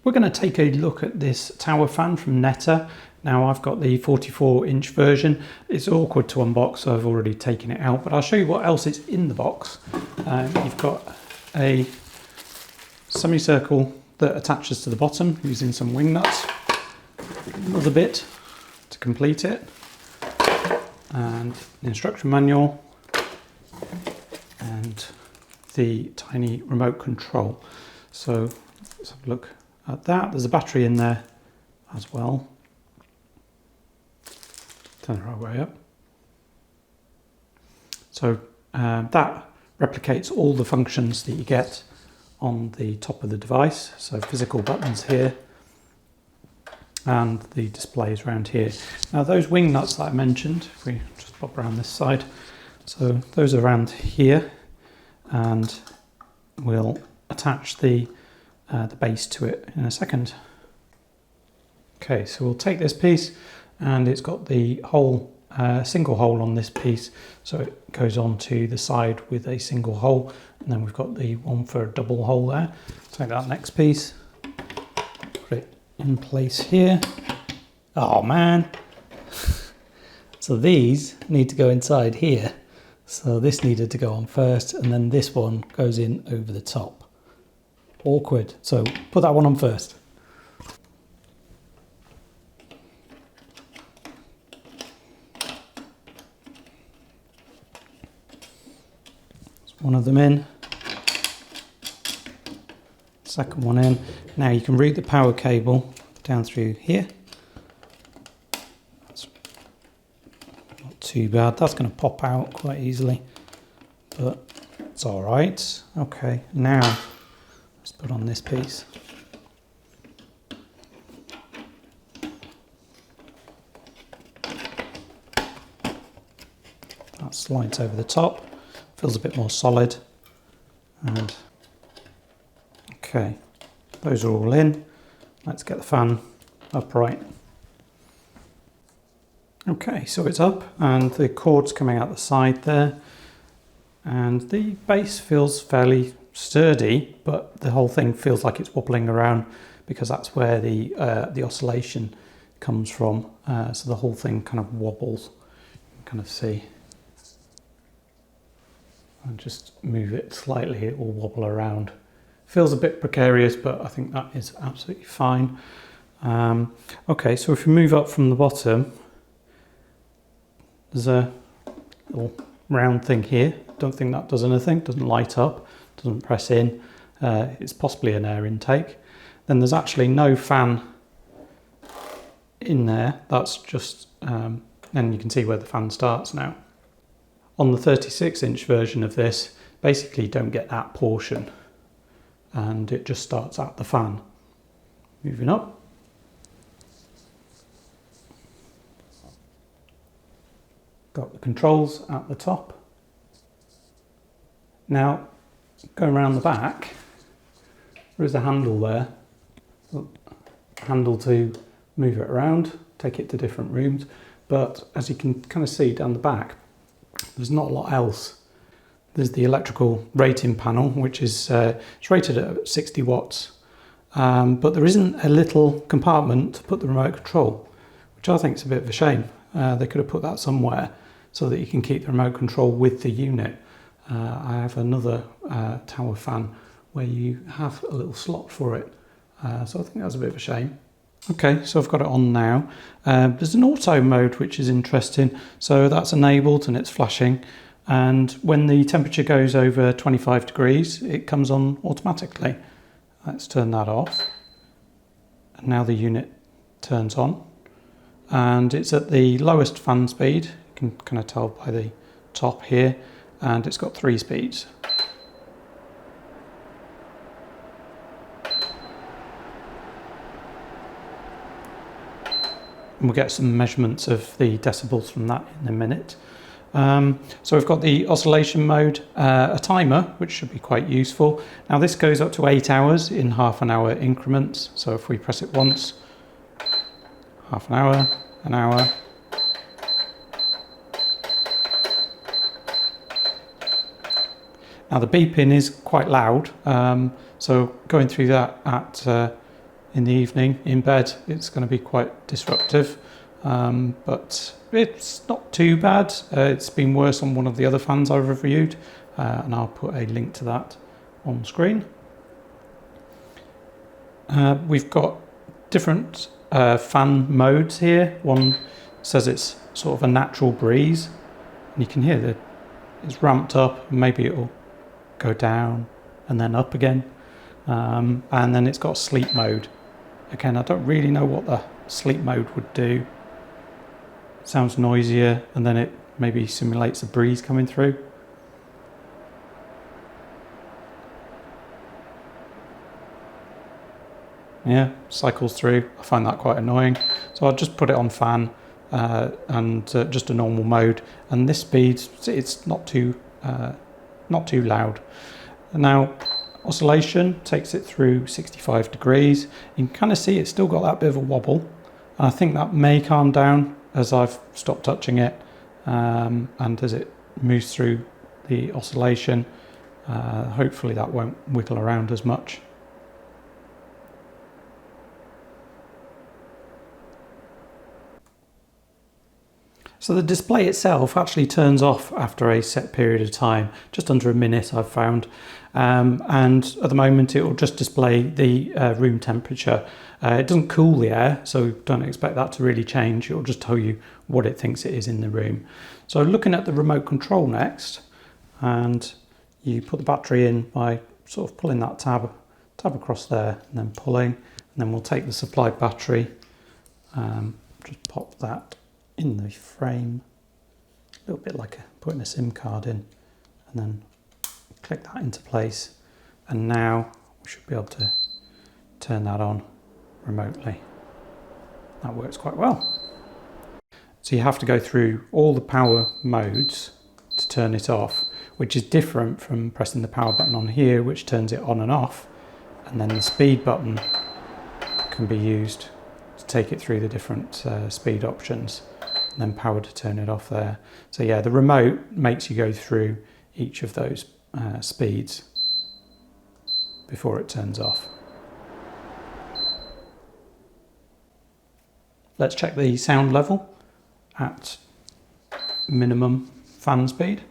We're going to take a look at this tower fan from NETTA. Now I've got the 44-inch version. It's awkward to unbox, so I've already taken it out, but I'll show you what else is in the box. You've got a semicircle that attaches to the bottom using some wing nuts. Another bit to complete it. And the instruction manual. And the tiny remote control. So let's have a look at that. There's a battery in there as well. Turn the right way up. So that replicates all the functions that you get on the top of the device. So physical buttons here and the displays around here. Now those wing nuts that I mentioned, if we just pop around this side, so those are around here, and we'll attach the base to it in a second. Okay, so we'll take this piece, and it's got the hole, single hole on this piece, so it goes onto the side with a single hole, and then we've got the one for a double hole there. Take that next piece, put it in place here. Oh man! So these need to go inside here. So this needed to go on first, and then this one goes in over the top. Awkward. So put that one on first. One of them in, second one in. Now you can route the power cable down through here. That's not too bad. That's going to pop out quite easily, but it's all right. Okay, now let's put on this piece. That slides over the top. Feels a bit more solid. And okay, those are all in. Let's get the fan upright. Okay, so it's up and the cord's coming out the side there, and the base feels fairly sturdy, but the whole thing feels like it's wobbling around because that's where the oscillation comes from. So the whole thing kind of wobbles. You can kind of see. And just move it slightly, it will wobble around. Feels a bit precarious, but I think that is absolutely fine. Okay, so if we move up from the bottom, there's a little round thing here. Don't think that does anything, doesn't light up, doesn't press in. It's possibly an air intake. Then there's actually no fan in there. That's just, and you can see where the fan starts now. On the 36-inch version of this, basically you don't get that portion, and it just starts at the fan. Moving up. Got the controls at the top. Now, going around the back, there is a handle there. Handle to move it around, take it to different rooms, but as you can kind of see down the back, there's not a lot else. There's the electrical rating panel, which is it's rated at 60 watts, but there isn't a little compartment to put the remote control, which I think is a bit of a shame. They could have put that somewhere so that you can keep the remote control with the unit. I have another tower fan where you have a little slot for it, so I think that's a bit of a shame. Okay, so I've got it on now. There's an auto mode which is interesting, so that's enabled and it's flashing, and when the temperature goes over 25 degrees it comes on automatically. Let's turn that off, and now the unit turns on, and it's at the lowest fan speed. You can kind of tell by the top here, and it's got 3 speeds. And we'll get some measurements of the decibels from that in a minute. So we've got the oscillation mode, a timer, which should be quite useful. Now this goes up to 8 hours in half-an-hour increments. So if we press it once, half an hour, an hour. Now the beeping is quite loud, so going through that at in the evening in bed, it's going to be quite disruptive. But it's not too bad. It's been worse on one of the other fans I've reviewed, and I'll put a link to that on screen. We've got different fan modes here. One says it's sort of a natural breeze, and you can hear that it's ramped up. Maybe it'll go down and then up again, and then it's got sleep mode. Again, I don't really know what the sleep mode would do. Sounds noisier, and then it maybe simulates a breeze coming through. Yeah, cycles through. I find that quite annoying, so I'll just put it on fan and just a normal mode. And this speed, it's not too loud. Now, oscillation takes it through 65 degrees. You can kind of see it's still got that bit of a wobble, and I think that may calm down as I've stopped touching it, and as it moves through the oscillation. Hopefully that won't wiggle around as much. So the display itself actually turns off after a set period of time, just under a minute I've found, and at the moment it will just display the room temperature. It doesn't cool the air, so don't expect that to really change. It will just tell you what it thinks it is in the room. So looking at the remote control next, and you put the battery in by sort of pulling that tab across there and then pulling, and then we'll take the supplied battery, just pop that in the frame, a little bit like putting a SIM card in, and then click that into place, and now we should be able to turn that on remotely. That works quite well. So you have to go through all the power modes to turn it off, which is different from pressing the power button on here, which turns it on and off, and then the speed button can be used to take it through the different speed options, and then power to turn it off there. So yeah, the remote makes you go through each of those speeds before it turns off. Let's check the sound level at minimum fan speed.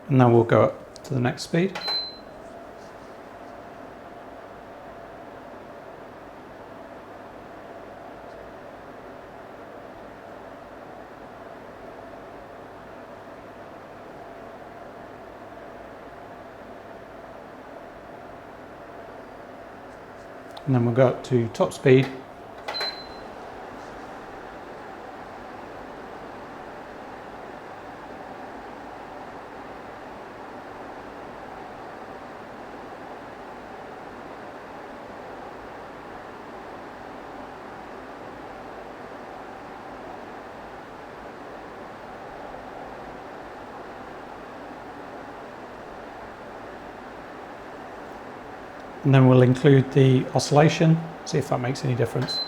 And then we'll go up to the next speed. And then we'll go up to top speed. And then we'll include the oscillation, see if that makes any difference.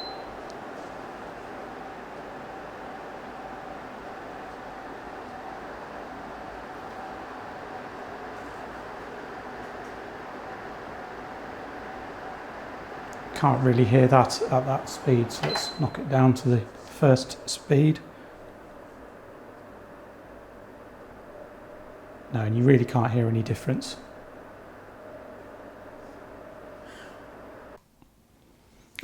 Can't really hear that at that speed, so let's knock it down to the first speed. No, and you really can't hear any difference.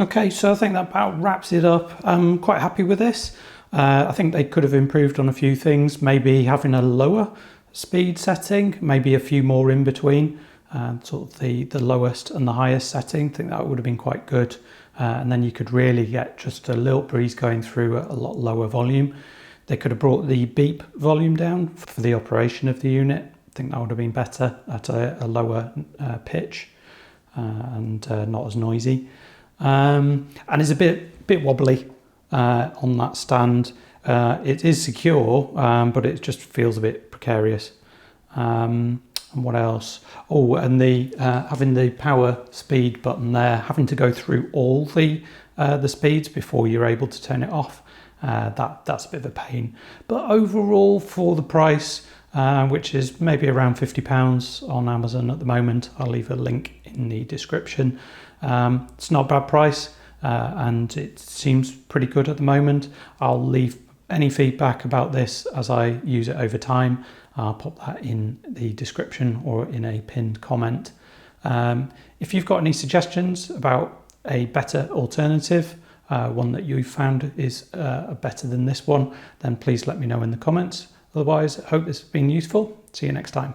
Okay, so I think that about wraps it up. I'm quite happy with this. I think they could have improved on a few things, maybe having a lower speed setting, maybe a few more in between, sort of the lowest and the highest setting. I think that would have been quite good. And then you could really get just a little breeze going through at a lot lower volume. They could have brought the beep volume down for the operation of the unit. I think that would have been better at a lower pitch. and not as noisy. And it's a bit wobbly on that stand. It is secure, but it just feels a bit precarious. And what else? Oh, and the having the power speed button there, having to go through all the speeds before you're able to turn it off. That's a bit of a pain. But overall, for the price, which is maybe around £50 on Amazon at the moment, I'll leave a link in the description. It's not a bad price, and it seems pretty good at the moment. I'll leave any feedback about this as I use it over time. I'll pop that in the description or in a pinned comment. If you've got any suggestions about a better alternative, one that you found is better than this one, then please let me know in the comments. Otherwise, I hope this has been useful. See you next time.